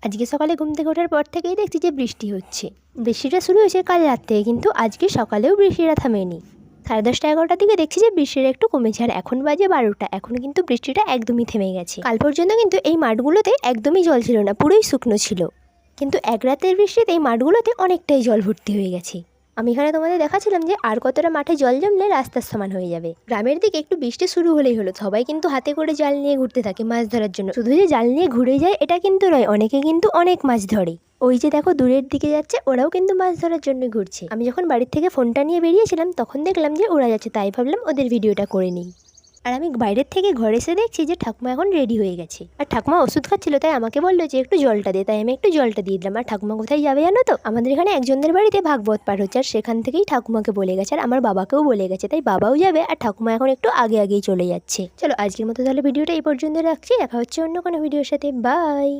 আজকে সকালে ঘুম থেকে ওঠার পর থেকেই দেখছি যে বৃষ্টি হচ্ছে। বৃষ্টিটা শুরু হয়েছে কাল রাত থেকে, কিন্তু আজকে সকালেও বৃষ্টিটা থামেনি। 10:30-11টার দিকে দেখছি যে বৃষ্টিটা একটু কমেছে, আর এখন বাজে 12টা। এখন কিন্তু বৃষ্টিটা একদমই থেমে গেছে। কাল পর্যন্ত কিন্তু এই মাঠগুলোতে একদমই জল ছিল না, পুরোই শুকনো ছিল, কিন্তু এক রাতের বৃষ্টিতে এই মাঠগুলোতে অনেকটাই জল ভর্তি হয়ে গেছে। আমি এখানে তোমাদের দেখাচ্ছিলাম যে আর কতটা মাঠে জল জমলে রাস্তার সমান হয়ে যাবে। গ্রামের দিকে একটু বৃষ্টি শুরু হলেই হলো, সবাই কিন্তু হাতে করে জাল নিয়ে ঘুরতে থাকে মাছ ধরার জন্য। শুধু যে জাল নিয়ে ঘুরে যায় এটা কিন্তু নয়, অনেকে কিন্তু অনেক মাছ ধরে। ওই যে দেখো দূরের দিকে যাচ্ছে, ওরাও কিন্তু মাছ ধরার জন্য ঘুরছে। আমি যখন বাড়ির থেকে ফোনটা নিয়ে বেরিয়েছিলাম তখন দেখলাম যে ওরা যাচ্ছে, তাই ভাবলাম ওদের ভিডিওটা করে নিই। আর আমি বাইরের থেকে ঘরে এসে দেখছি যে ঠাকুমা এখন রেডি হয়ে গেছে। আর ঠাকুমা ওষুধ খাচ্ছিল, তাই আমাকে বললো যে একটু জলটা দে, তাই আমি একটু জলটা দিয়ে দিলাম। আর ঠাকুমা কোথায় যাবে জানো তো? আমাদের এখানে একজনদের বাড়িতে ভাগবত পাঠ হচ্ছে, আর সেখান থেকেই ঠাকুমাকে বলে গেছে, আর আমার বাবাকেও বলে গেছে, তাই বাবাও যাবে। আর ঠাকুমা এখন একটু আগেই চলে যাচ্ছে। চলো আজকের মতো তাহলে ভিডিওটা এই পর্যন্ত রাখছি, দেখা হচ্ছে অন্য কোনো ভিডিওর সাথে। বাই।